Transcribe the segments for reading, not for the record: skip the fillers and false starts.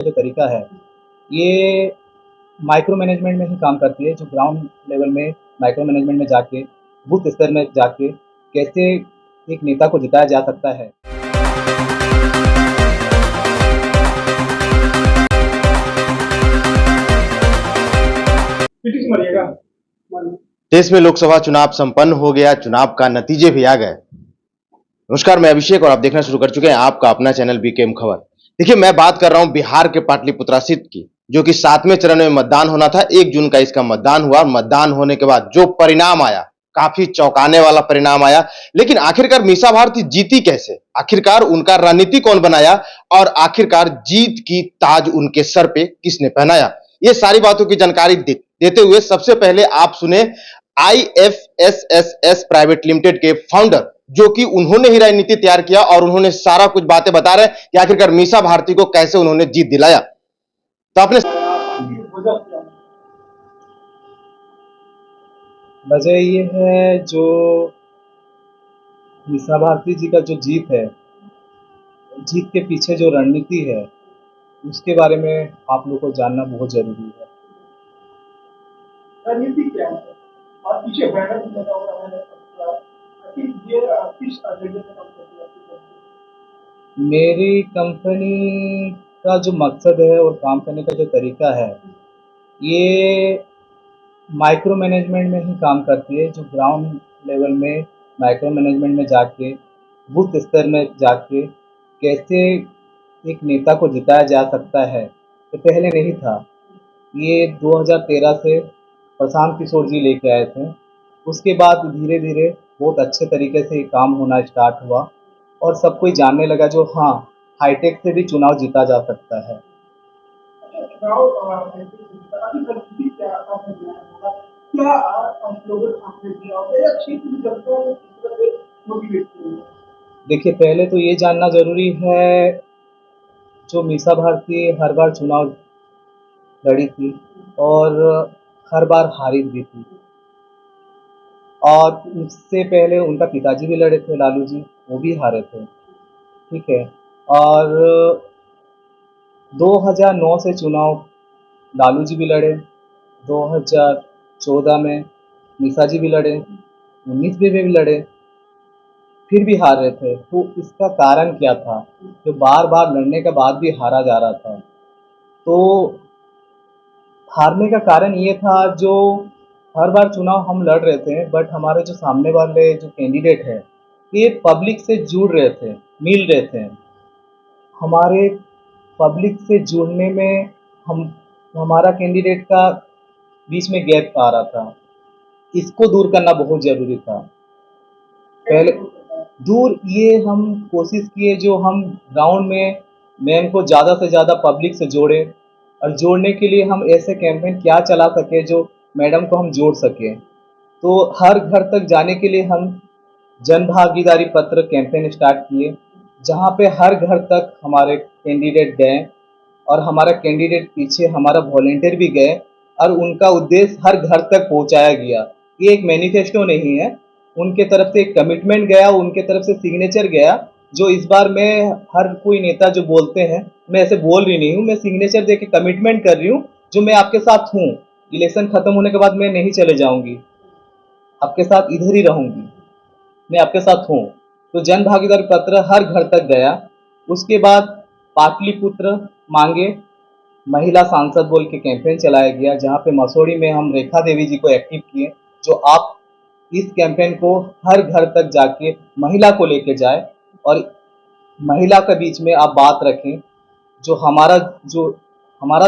जो तरीका है, ये माइक्रो मैनेजमेंट में ही काम करती है, जो ग्राउंड लेवल में माइक्रो मैनेजमेंट में जाके, बूथ स्तर में जाके कैसे एक नेता को जिताया जा सकता है। देश में लोकसभा चुनाव संपन्न हो गया, चुनाव का नतीजे भी आ गए। नमस्कार, मैं अभिषेक और आप देखना शुरू कर चुके हैं आपका अपना चैनल बीकेएम खबर। देखिए, मैं बात कर रहा हूं बिहार के पाटलिपुत्रा सीट की, जो कि 7वें चरण में मतदान होना था। 1 जून का इसका मतदान हुआ। मतदान होने के बाद जो परिणाम आया, काफी चौंकाने वाला परिणाम आया। लेकिन आखिरकार मीसा भारती जीती कैसे? आखिरकार उनका रणनीति कौन बनाया? और आखिरकार जीत की ताज उनके सर पे किसने पहनाया? ये सारी बातों की जानकारी देते हुए सबसे पहले आप सुने IFSSS प्राइवेट लिमिटेड के फाउंडर, जो कि उन्होंने ही रणनीति तैयार किया और उन्होंने सारा कुछ बातें बता रहे हैं कि आखिरकार मीसा भारती को कैसे उन्होंने जीत दिलाया। तो आपने वजह ये है, जो मीसा भारती जी का जो जीत है, जीत के पीछे जो रणनीति है, उसके बारे में आप लोग को जानना बहुत ज़रूरी है। रणनीति क्या है और पीछे बैनर भी लगा हुआ है कि ये किस एजेंडे पे काम करती है? मेरी कंपनी का जो मकसद है और काम करने का जो तरीका है, ये माइक्रो मैनेजमेंट में ही काम करती है, जो ग्राउंड लेवल में माइक्रो मैनेजमेंट में जाके, बूथ स्तर में जाके कैसे एक नेता को जिताया जा सकता है, ये पहले नहीं था। ये 2013 से प्रशांत किशोर जी लेके आए थे। उसके बाद धीरे धीरे बहुत अच्छे तरीके से ये काम होना स्टार्ट हुआ और सब कोई जानने लगा जो हाँ, हाईटेक से भी चुनाव जीता जा सकता है। चुनाव अभी रणनीति क्या आपने बनाया होगा? क्या आप लोगों आपने दिया होगा या क्षेत्र की जनता को किस तरह से मोटिवेट किया? देखिए, पहले तो ये जानना ज़रूरी है, जो मीसा भारती हर बार चुनाव लड़ी थी और हर बार हारी भी थी। और उससे पहले उनका पिताजी भी लड़े थे, लालू जी, वो भी हारे थे। ठीक है। और 2009 से चुनाव लालू जी भी लड़े, 2014 में मीसा जी भी लड़े, 19 में भी लड़े, फिर भी हार रहे थे। तो इसका कारण क्या था, जो बार बार लड़ने के बाद भी हारा जा रहा था? तो हारने का कारण ये था, जो हर बार चुनाव हम लड़ रहे थे, बट हमारे जो सामने वाले जो कैंडिडेट है, ये पब्लिक से जुड़ रहे थे, मिल रहे थे। हमारे पब्लिक से जुड़ने में हम हमारा कैंडिडेट का बीच में गैप आ रहा था। इसको दूर करना बहुत ज़रूरी था। पहले दूर ये हम कोशिश किए, जो हम ग्राउंड में मैम को ज़्यादा से ज़्यादा पब्लिक से जोड़ें, और जोड़ने के लिए हम ऐसे कैंपेन क्या चला सके जो मैडम को हम जोड़ सकें। तो हर घर तक जाने के लिए हम जन भागीदारी पत्र कैंपेन स्टार्ट किए, जहाँ पे हर घर तक हमारे कैंडिडेट गए और हमारा कैंडिडेट पीछे हमारा वॉलेंटियर भी गए, और उनका उद्देश्य हर घर तक पहुँचाया गया। ये एक मैनिफेस्टो नहीं है, उनके तरफ से एक कमिटमेंट गया, उनके तरफ से सिग्नेचर गया। जो इस बार मैं, हर कोई नेता जो बोलते हैं, मैं ऐसे बोल रही नहीं हूँ, मैं सिग्नेचर दे के कमिटमेंट कर रही हूँ, जो मैं आपके साथ हूँ। इलेक्शन खत्म होने के बाद मैं नहीं चले जाऊँगी, आपके साथ इधर ही रहूँगी, मैं आपके साथ हूँ। तो जन भागीदारी पत्र हर घर तक गया। उसके बाद पाटलिपुत्र मांगे महिला सांसद बोल के कैंपेन चलाया गया, जहाँ पे मसौड़ी में हम रेखा देवी जी को एक्टिव किए, जो आप इस कैंपेन को हर घर तक जाके महिला को लेके जाए और महिला के बीच में आप बात रखें, जो हमारा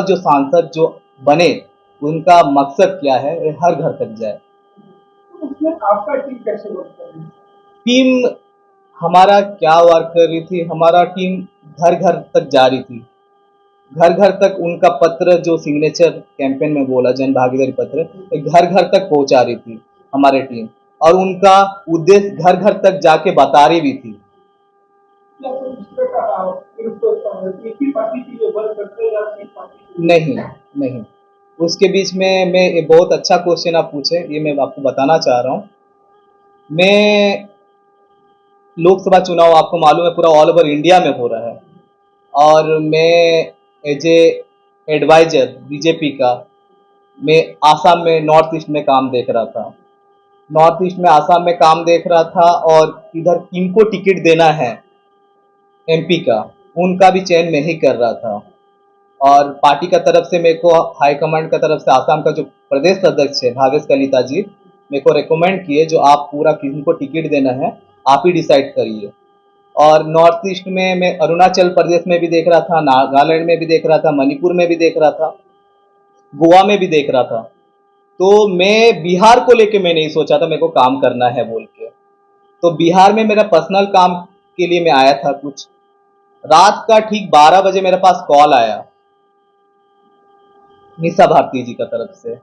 जो सांसद जो बने, उनका मकसद क्या है, ये हर घर तक जाए। तो उसमें आपका टीम कैसे वर्क कर रही है? टीम हमारा क्या वर्क कर रही थी, हमारा टीम घर घर तक जा रही थी। घर घर तक उनका पत्र, जो सिग्नेचर कैंपेन में बोला जन भागीदारी पत्र, घर घर तक पहुंचा रही थी हमारी टीम, और उनका उद्देश्य घर घर तक जाके बता रही भी थी। या तो इस तरह का एक ही पार्टी की ये वर्क करते हैं या एक पार्टी नहीं, नहीं, उसके बीच में मैं, ये बहुत अच्छा क्वेश्चन आप पूछे, ये मैं आपको बताना चाह रहा हूँ। मैं, लोकसभा चुनाव आपको मालूम है पूरा ऑल ओवर इंडिया में हो रहा है, और मैं एज ए एडवाइजर बीजेपी का मैं आसाम में नॉर्थ ईस्ट में काम देख रहा था। नॉर्थ ईस्ट में आसाम में काम देख रहा था और इधर किनको टिकट देना है एमपी का, उनका भी चयन मैं ही कर रहा था। और पार्टी का तरफ से मेरे को हाईकमांड का तरफ से आसाम का जो प्रदेश अध्यक्ष है भावेश कलिता जी मेरे को रिकमेंड किए जो आप पूरा किनको टिकट देना है आप ही डिसाइड करिए। और नॉर्थ ईस्ट में मैं अरुणाचल प्रदेश में भी देख रहा था, नागालैंड में भी देख रहा था, मणिपुर में भी देख रहा था, गोवा में भी देख रहा था। तो मैं बिहार को लेके मैं नहीं सोचा था मेरे को काम करना है बोल के। तो बिहार में मेरा पर्सनल काम के लिए मैं आया था। कुछ रात का ठीक 12 बजे मेरे पास कॉल आया निशा भारती जी का तरफ से,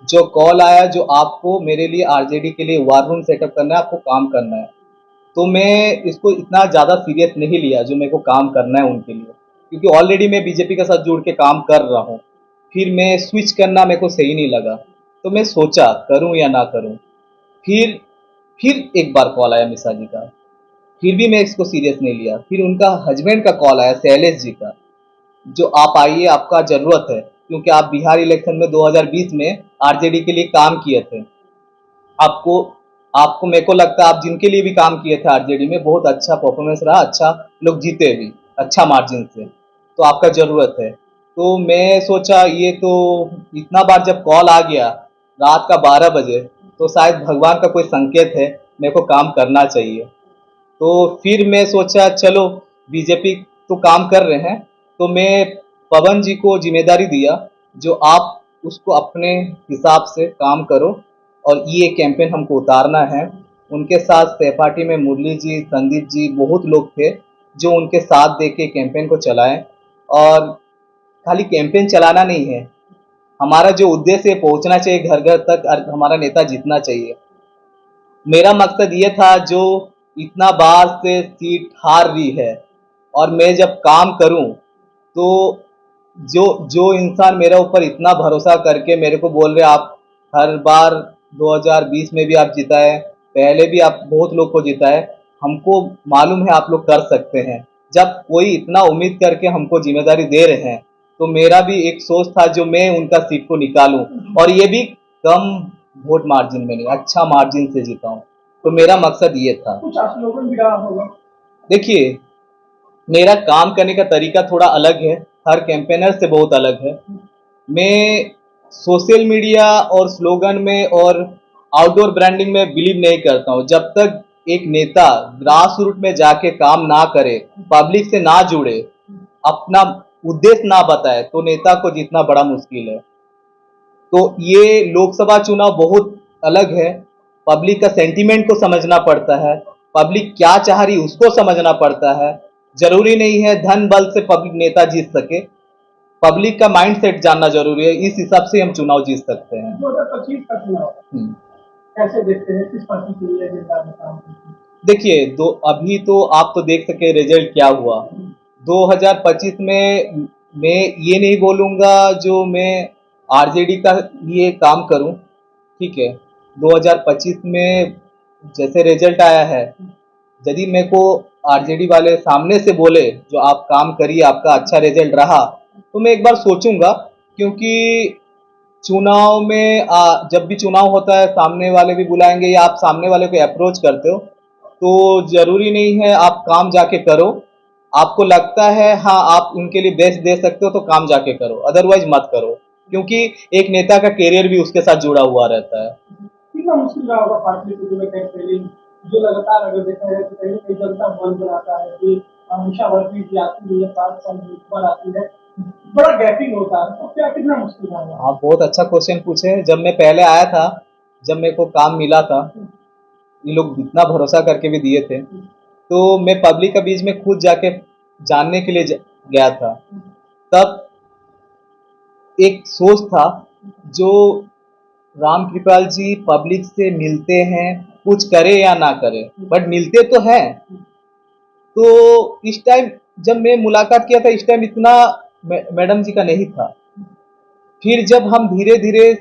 जो कॉल आया जो आपको मेरे लिए आरजेडी के लिए वार रूम सेटअप करना है, आपको काम करना है। तो मैं इसको इतना ज़्यादा सीरियस नहीं लिया जो मेरे को काम करना है उनके लिए, क्योंकि ऑलरेडी मैं बीजेपी के साथ जुड़ के काम कर रहा हूँ। फिर मैं स्विच करना मेरे को सही नहीं लगा, तो मैं सोचा करूँ या ना करूँ। फिर एक बार कॉल आया मिश्रा जी का, फिर भी मैं इसको सीरियस नहीं लिया। फिर उनका हस्बैंड का कॉल आया शैलेश जी का, जो आप आइए आपका ज़रूरत है, क्योंकि आप बिहार इलेक्शन में 2020 में आरजेडी के लिए काम किए थे। आपको आपको मेरे को लगता है आप जिनके लिए भी काम किए थे आरजेडी में बहुत अच्छा परफॉर्मेंस रहा, अच्छा लोग जीते भी अच्छा मार्जिन से, तो आपका ज़रूरत है। तो मैं सोचा ये तो इतना बार जब कॉल आ गया रात का 12 बजे तो शायद भगवान का कोई संकेत है, मेरे को काम करना चाहिए। तो फिर मैं सोचा चलो बीजेपी तो काम कर रहे हैं, तो मैं पवन जी को जिम्मेदारी दिया जो आप उसको अपने हिसाब से काम करो और ये कैंपेन हमको उतारना है। उनके साथ सहपाठी में मुरली जी, संदीप जी बहुत लोग थे जो उनके साथ दे के कैंपेन को चलाएं। और खाली कैंपेन चलाना नहीं है, हमारा जो उद्देश्य है पहुंचना चाहिए घर घर तक और हमारा नेता जीतना चाहिए। मेरा मकसद ये था जो इतना बार से सीट हार रही है और मैं जब काम करूं तो जो जो इंसान मेरे ऊपर इतना भरोसा करके मेरे को बोल रहे आप हर बार 2020 में भी आप जिताए, पहले भी आप बहुत लोग को जिताए, हमको मालूम है आप लोग कर सकते हैं। जब कोई इतना उम्मीद करके हमको जिम्मेदारी दे रहे हैं तो मेरा भी एक सोच था जो मैं उनका सीट को निकालूं और ये भी कम वोट मार्जिन में नहीं अच्छा मार्जिन से जीताऊं। तो मेरा मकसद ये था। कुछ स्लोगन भी रहा होगा। देखिए मेरा काम करने का तरीका थोड़ा अलग है, हर कैंपेनर से बहुत अलग है। मैं सोशल मीडिया और स्लोगन में और आउटडोर ब्रांडिंग में बिलीव नहीं करता हूँ। जब तक एक नेता ग्रास रूट में जाके काम ना करे, पब्लिक से ना जुड़े, अपना उद्देश्य ना बताए, तो नेता को जीतना बड़ा मुश्किल है। तो ये लोकसभा चुनाव बहुत अलग है, पब्लिक का सेंटीमेंट को समझना पड़ता है, पब्लिक क्या चाह रही उसको समझना पड़ता है। जरूरी नहीं है धन बल से पब्लिक नेता जीत सके, पब्लिक का माइंडसेट जानना जरूरी है, इस हिसाब से हम चुनाव जीत सकते हैं। 2025 का चुनाव कैसे देखते हैं, किस पार्टी के लिए नेता काम करते हैं? देखिए दो अभी तो आप तो देख सके रिजल्ट क्या हुआ 2025 में। मैं ये नहीं बोलूँगा जो मैं आरजेडी का लिए काम करूं, ठीक है। 2025 में जैसे रिजल्ट आया है, यदि मेरे को आरजेडी वाले सामने से बोले जो आप काम करिए आपका अच्छा रिजल्ट रहा, तो मैं एक बार सोचूंगा। क्योंकि चुनाव में जब भी चुनाव होता है सामने वाले भी बुलाएंगे या आप सामने वाले को अप्रोच करते हो, तो जरूरी नहीं है आप काम जाके करो। आपको लगता है हाँ आप उनके लिए बेस्ट दे सकते हो तो काम जाके करो, अदरवाइज मत करो, क्योंकि एक नेता का करियर भी उसके साथ जुड़ा हुआ रहता है। कितना मुश्किल रहा होगा पार्टी को जो कैंपेनिंग जो लगातार अगर देखा जाए तो कहीं ना कहीं जनता मन बनाता है कि हमेशा वर्दी की आती है 5 साल पर आती है, बड़ा गैपिंग होता है, तो क्या कितना मुश्किल रहा होगा? आप बहुत अच्छा क्वेश्चन पूछे। जब मैं पहले आया था, जब मेरे को काम मिला था, ये लोग इतना भरोसा करके भी दिए थे, तो मैं पब्लिक के बीच में खुद जाके जानने के लिए गया था। तब एक सोच था जो राम कृपाल जी पब्लिक से मिलते हैं, कुछ करे या ना करे बट मिलते तो हैं। तो इस टाइम जब मैं मुलाकात किया था इस टाइम इतना मैडम जी का नहीं था। फिर जब हम धीरे धीरे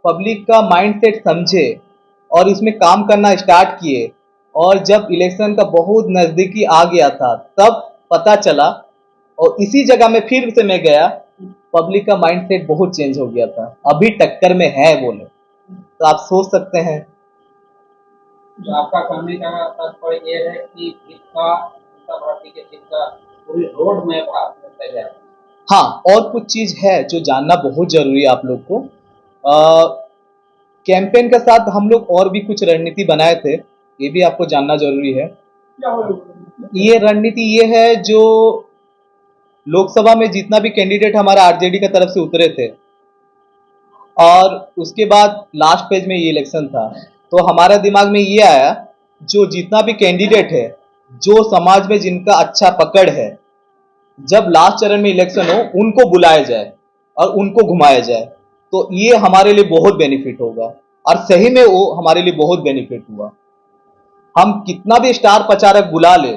पब्लिक का माइंडसेट समझे और इसमें काम करना स्टार्ट किए, और जब इलेक्शन का बहुत नज़दीकी आ गया था तब पता चला और इसी जगह में फिर से मैं गया, पब्लिक का माइंडसेट बहुत चेंज हो गया था, अभी टक्कर में है बोले, तो आप सोच सकते हैं। जो आपका कहने का तात्पर्य ये है कि इसका जनता पार्टी के जीत का पूरी रोड मैप आपने तैयार किया। हाँ, और कुछ चीज है जो जानना बहुत जरूरी है आप लोग को। कैंपेन के साथ हम लोग और भी कुछ रणनीति बनाए थे, ये भी आपको जानना जरूरी है। क्या हो ये रणनीति ये है, जो लोकसभा में जितना भी कैंडिडेट हमारा आरजेडी की तरफ से उतरे थे, और उसके बाद लास्ट पेज में ये इलेक्शन था, तो हमारा दिमाग में ये आया, जो जितना भी कैंडिडेट है, जो समाज में जिनका अच्छा पकड़ है, जब लास्ट चरण में इलेक्शन हो उनको बुलाया जाए और उनको घुमाया जाए, तो ये हमारे लिए बहुत बेनिफिट होगा। और सही में वो हमारे लिए बहुत बेनिफिट हुआ। हम कितना भी स्टार प्रचारक बुला ले,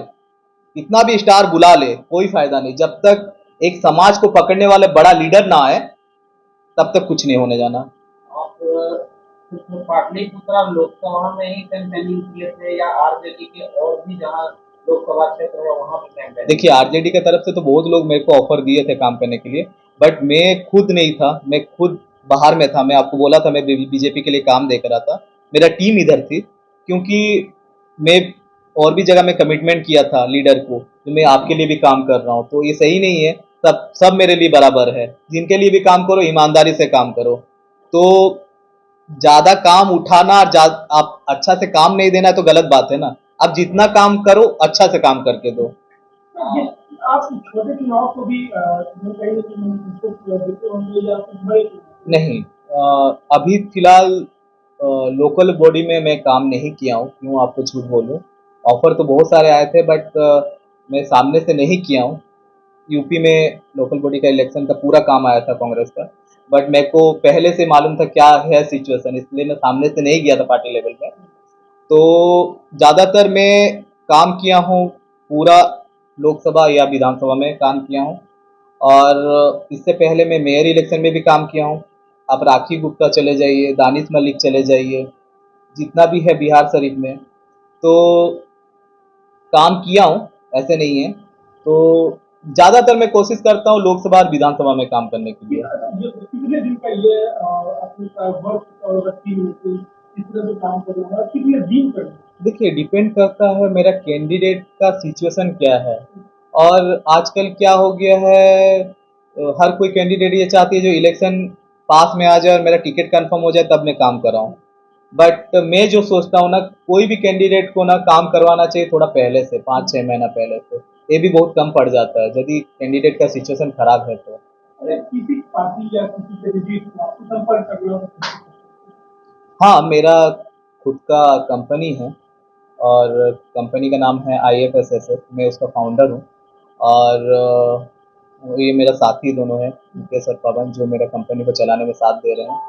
कितना भी स्टार बुला ले, कोई फायदा नहीं, जब तक एक समाज को पकड़ने वाले बड़ा लीडर ना आए तब तक कुछ नहीं होने जाना। आप सिर्फ पाटलिपुत्र लोकसभा में ही कैंपेनिंग किए थे या आरजेडी के और भी जहां लोकसभा क्षेत्र है वहां भी कैंपेनिंग? देखिए, आरजेडी की तरफ से तो बहुत लोग मेरे को ऑफर दिए थे काम करने के लिए, बट मैं खुद नहीं था, मैं खुद बाहर में था। मैं आपको बोला था मैं बीजेपी के लिए काम देख रहा था, मेरा टीम इधर थी, क्योंकि मैं और भी जगह में कमिटमेंट किया था लीडर को कि मैं आपके लिए भी काम कर रहा हूँ, तो ये सही नहीं है। सब मेरे लिए बराबर है, जिनके लिए भी काम करो ईमानदारी से काम करो। तो ज्यादा काम उठाना और आप अच्छा से काम नहीं देना तो गलत बात है ना। आप जितना काम करो अच्छा से काम करके दो। ये आप छोटे चुनाव को भी जो कहीं ना कहीं उसको देते होंगे या फिर बड़े चुनाव? नहीं, अभी फिलहाल लोकल बॉडी में मैं काम नहीं किया हूँ, क्यों आपको झूठ बोलूँ। ऑफर तो बहुत सारे आए थे, बट मैं सामने से नहीं किया हूँ। यूपी में लोकल बॉडी का इलेक्शन का पूरा काम आया था कांग्रेस का, बट मेरे को पहले से मालूम था क्या है सिचुएशन, इसलिए मैं सामने से नहीं गया था पार्टी लेवल में। तो ज़्यादातर मैं काम किया हूँ पूरा लोकसभा या विधानसभा में काम किया हूँ, और इससे पहले मैं मेयर इलेक्शन में भी काम किया हूँ। आप राखी गुप्ता चले जाइए, दानिश मलिक चले जाइए, जितना भी है बिहार शरीफ में, तो काम किया हूँ, ऐसे नहीं है। तो ज़्यादातर मैं कोशिश करता हूँ लोकसभा और विधानसभा में काम करने के लिए। ये कितने दिन का ये अपने का वर्क और टीम में से इस तरह से काम करना है कितने दिन करना है? देखिए, डिपेंड करता है मेरा कैंडिडेट का सिचुएशन क्या है, और आजकल क्या हो गया है, हर कोई कैंडिडेट ये चाहती है जो इलेक्शन पास में आ जाए और मेरा टिकट कंफर्म हो जाए तब मैं काम कराऊं। बट मैं जो सोचता हूँ ना, कोई भी कैंडिडेट को ना काम करवाना चाहिए थोड़ा पहले से, 5-6 महीना पहले से। ये भी बहुत कम पड़ जाता है यदि कैंडिडेट का सिचुएशन खराब है तो। अरे किसी पार्टी या किसी कैंडिडेट को आपको संपर्क करना हो, हाँ, मेरा खुद का कंपनी है, और कंपनी का नाम है IFSSS, मैं उसका फाउंडर हूँ। और ये मेरा साथी दोनों हैं, मुकेश और पवन, जो मेरा कंपनी को चलाने में साथ दे रहे हैं।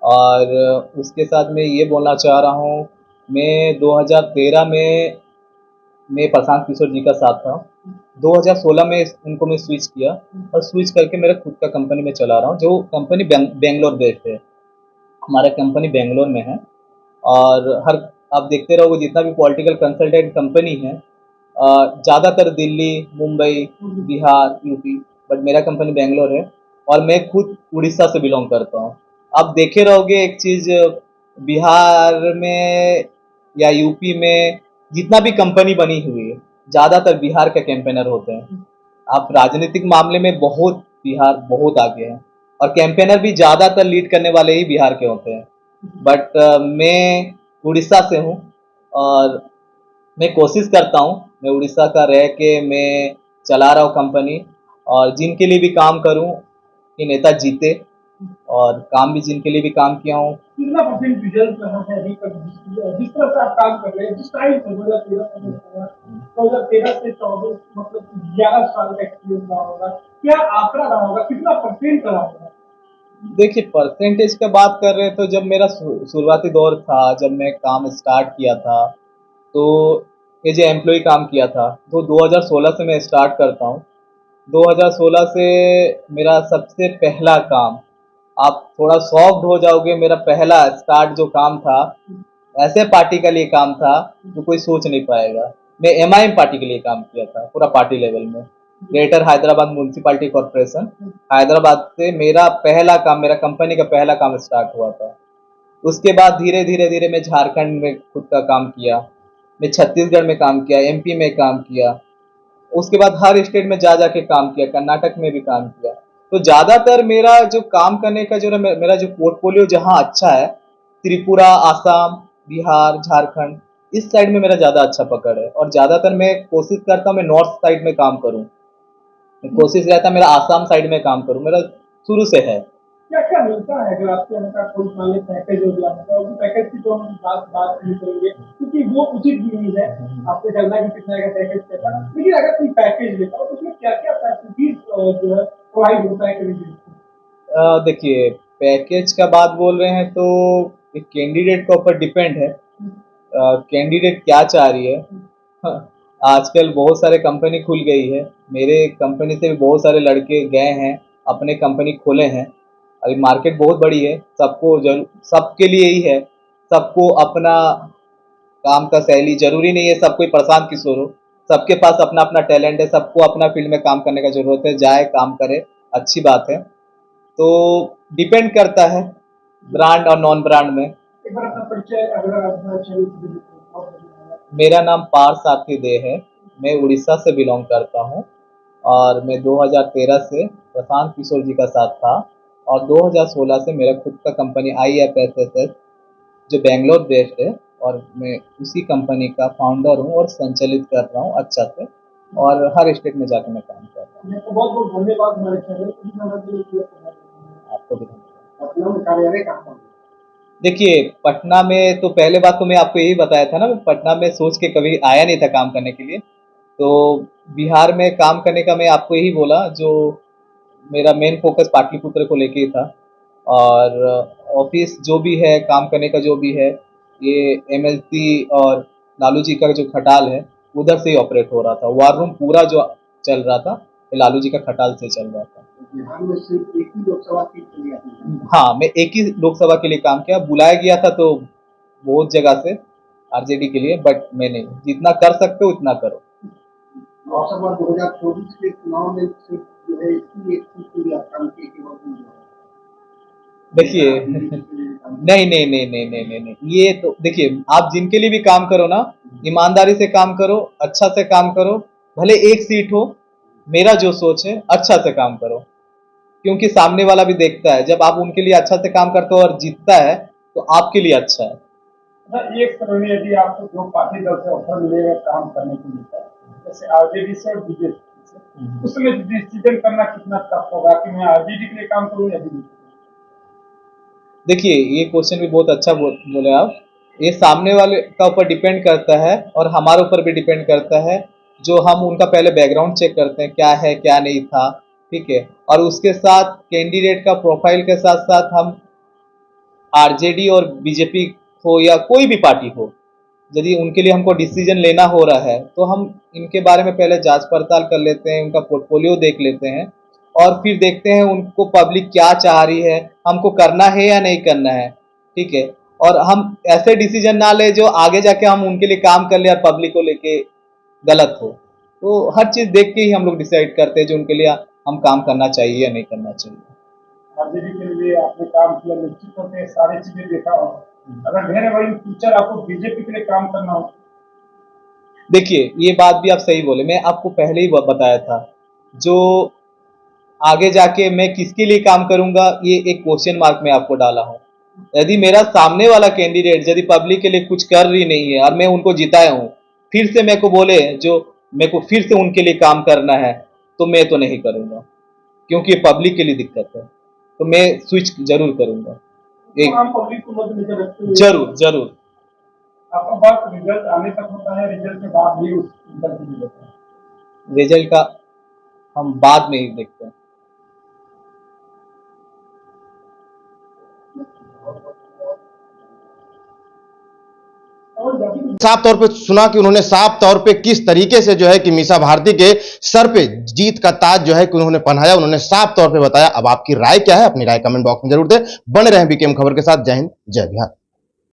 और उसके साथ मैं ये बोलना चाह रहा हूँ, मैं 2013 में मैं प्रशांत किशोर जी का साथ था। 2016 में उनको मैं स्विच किया, और स्विच करके मेरा खुद का कंपनी में चला रहा हूँ, जो कंपनी बेंगलोर बेस्ड है। हमारा कंपनी बेंगलोर में है, और हर आप देखते रहोगे जितना भी पॉलिटिकल कंसल्टेंट कंपनी है, ज़्यादातर दिल्ली, मुंबई, बिहार, यूपी, बट मेरा कंपनी बेंगलोर है, और मैं खुद उड़ीसा से बिलोंग करता हूँ। आप देखे रहोगे एक चीज़, बिहार में या यूपी में जितना भी कंपनी बनी हुई है, ज़्यादातर बिहार के कैंपेनर होते हैं। आप राजनीतिक मामले में बहुत बिहार बहुत आगे है, और कैंपेनर भी ज़्यादातर लीड करने वाले ही बिहार के होते हैं। बट मैं उड़ीसा से हूँ, और मैं कोशिश करता हूँ मैं उड़ीसा का रह के मैं चला रहा हूँ कंपनी, और जिनके लिए भी काम करूँ कि नेता जीते, और काम भी जिनके लिए भी काम किया हूँ। कितना परसेंट रिजल्ट रहा है अभी तक जिस तरह से आप काम कर रहे हैं जिस टाइम से 2013 से 24 मतलब 11 साल का एक्सपीरियंस रहा होगा, क्या आंकड़ा रहा होगा, कितना परसेंट रहा होगा? देखिए, परसेंटेज का बात कर रहे हैं तो जब मेरा शुरुआती दौर था, जब मैं काम स्टार्ट किया था, तो एज ए एम्प्लॉय काम किया था, तो 2016 से मैं स्टार्ट करता हूँ। 2016 से मेरा सबसे पहला काम, आप थोड़ा सॉफ्ट हो जाओगे, मेरा पहला स्टार्ट जो काम था, ऐसे पार्टी के लिए काम था जो कोई सोच नहीं पाएगा। मैं MIM पार्टी के लिए काम किया था, पूरा पार्टी लेवल में। Greater Hyderabad municipality corporation. Hyderabad से मेरा पहला काम, मेरा कंपनी का पहला काम स्टार्ट हुआ था। उसके बाद धीरे धीरे धीरे मैं झारखंड में खुद का काम किया, मैं छत्तीसगढ़ में काम किया, एमपी में काम किया, उसके बाद हर स्टेट में जा के काम किया, कर्नाटक में भी काम किया। तो ज़्यादातर मेरा जो काम करने का जो मेरा जो पोर्टफोलियो जहाँ अच्छा है, त्रिपुरा, आसाम, बिहार, झारखंड, इस साइड में मेरा ज़्यादा अच्छा पकड़ है। और ज़्यादातर मैं कोशिश करता हूँ मैं नॉर्थ साइड में काम करूँ, कोशिश रहता है मेरा आसाम साइड में काम करूँ, मेरा शुरू से है। क्या क्या मिलता है अगर आपके यहाँ का कोई मान लीजिए पैकेज हो गया तो उस पैकेज की तो हम बात नहीं करेंगे क्योंकि वो उचित भी नहीं है। आपको जानना कि कितना का पैकेज कैसा, लेकिन अगर कोई पैकेज लेता हो तो उसमें क्या क्या फैसिलिटीज जो है प्रोवाइड होता है कैंडिडेट? देखिए, पैकेज का बात बोल रहे हैं तो एक कैंडिडेट के ऊपर डिपेंड है, कैंडिडेट क्या चाह रही है। हाँ, आजकल बहुत सारे कंपनी खुल गई है, मेरे कंपनी से भी बहुत सारे लड़के गए हैं, अपने कंपनी खोले हैं। अभी मार्केट बहुत बड़ी है, सबके लिए ही है, सबको अपना काम का शैली जरूरी नहीं है सब कोई प्रशांत किशोर हो, सबके पास अपना अपना टैलेंट है, सबको अपना फील्ड में काम करने का जरूरत है, जाए काम करे, अच्छी बात है। तो डिपेंड करता है ब्रांड और नॉन ब्रांड में। एक बार अपना परिचय अगर आप मेरा नाम पार साथी दे है, मैं उड़ीसा से बिलोंग करता हूँ और मैं 2013 से प्रशांत किशोर जी का साथ था और 2016 से मेरा खुद का कंपनी IFSSS जो बेंगलोर बेस्ड है और मैं उसी कंपनी का फाउंडर हूँ और संचालित कर रहा हूँ अच्छा से, और हर स्टेट में जाकर मैं काम कर रहा हूँ। बहुत बहुत धन्यवाद हमारे चैनल आपको भी धन्यवाद। पटना में कार्यालय कहाँ? देखिए, पटना में तो पहले बात तो मैं आपको यही बताया था ना, मैं पटना में सोच के कभी आया नहीं था काम करने के लिए। तो बिहार में काम करने का मैं आपको यही बोला, जो मेरा मेन फोकस पाटलिपुत्र को लेके ही था। और ऑफिस जो भी है, काम करने का जो भी है, ये MLC और लालू जी का जो खटाल है उधर से ही ऑपरेट हो रहा था। वार रूम पूरा जो चल रहा था ये लालू जी का खटाल से चल रहा था। बिहार में सिर्फ एक ही लोकसभा सीट के लिए हाँ, मैं एक ही लोकसभा के लिए काम किया, बुलाया गया था तो बहुत जगह से RJD के लिए, बट मैंने जितना कर सकते हो उतना करो। लोकसभा 2024 के चुनाव में सिर्फ जो है इसकी एक सीट के लिए आप काम किए कि देखिए नहीं नहीं नहीं नहीं नहीं नहीं नहीं, ये तो देखिए, आप जिनके लिए भी काम करो ना, ईमानदारी से काम करो, अच्छा से काम करो, भले एक सीट हो, मेरा जो सोच है अच्छा से काम करो, क्योंकि सामने वाला भी देखता है, जब आप उनके लिए अच्छा से काम करते हो और जीतता है तो आपके लिए अच्छा है। एक समय यदि आपको दो पार्टी दल से ऑफर मिलेगा काम करने को मिलता है, जैसे RJD से और BJP से, उस समय डिसीजन करना कितना टफ होगा कि मैं RJD के लिए काम करूं या BJP? देखिए, ये क्वेश्चन भी बहुत अच्छा बोले आप। ये सामने वाले का ऊपर डिपेंड करता है और हमारे ऊपर भी डिपेंड करता है, जो हम उनका पहले बैकग्राउंड चेक करते हैं क्या है क्या नहीं था, ठीक है। और उसके साथ कैंडिडेट का प्रोफाइल के साथ साथ हम RJD और BJP हो या कोई भी पार्टी हो, यदि उनके लिए हमको डिसीजन लेना हो रहा है तो हम इनके बारे में पहले जांच पड़ताल कर लेते हैं, उनका पोर्टफोलियो देख लेते हैं और फिर देखते हैं उनको पब्लिक क्या चाह रही है, हमको करना है या नहीं करना है, ठीक है। और हम ऐसे डिसीजन ना ले जो आगे जाके हम उनके लिए काम कर ले और पब्लिक को लेके गलत हो। तो हर चीज़ देख के ही हम लोग डिसाइड करते हैं जो उनके लिए हम काम करना चाहिए या नहीं करना चाहिए। RJD के लिए आपने काम किया, निश्चित तौर पे सारी चीजें देखा हो, अगर ढेर बड़ी फ्यूचर आपको BJP के लिए काम करना हो? देखिए, ये बात भी आप सही बोले, मैं आपको पहले ही बताया था, जो आगे जाके मैं किसके लिए काम करूंगा ये एक क्वेश्चन मार्क में आपको डाला हूँ। यदि मेरा सामने वाला कैंडिडेट यदि पब्लिक के लिए कुछ कर रही नहीं है और मैं उनको जिताया हूँ, फिर से मेरे को बोले जो मेरे को फिर से उनके लिए काम करना है, तो मैं तो नहीं करूंगा, क्योंकि ये पब्लिक के लिए दिक्कत है, तो मैं स्विच जरूर करूंगा। तो हम पब्लिक को मद्देनजर रखते हुए जरूर जरूर। आपका बात रिजल्ट आने तक होता है, रिजल्ट के बाद भी उस रिजल्ट की होता है? रिजल्ट का हम बाद में ही देखते हैं। साफ तौर पे सुना कि उन्होंने साफ तौर पे किस तरीके से जो है कि मीसा भारती के सर पे जीत का ताज जो है कि उन्होंने पहनाया, उन्होंने साफ तौर पे बताया। अब आपकी राय क्या है, अपनी राय कमेंट बॉक्स में जरूर दें। बने रहें बीकेएम खबर के साथ। जय हिंद, जय बिहार।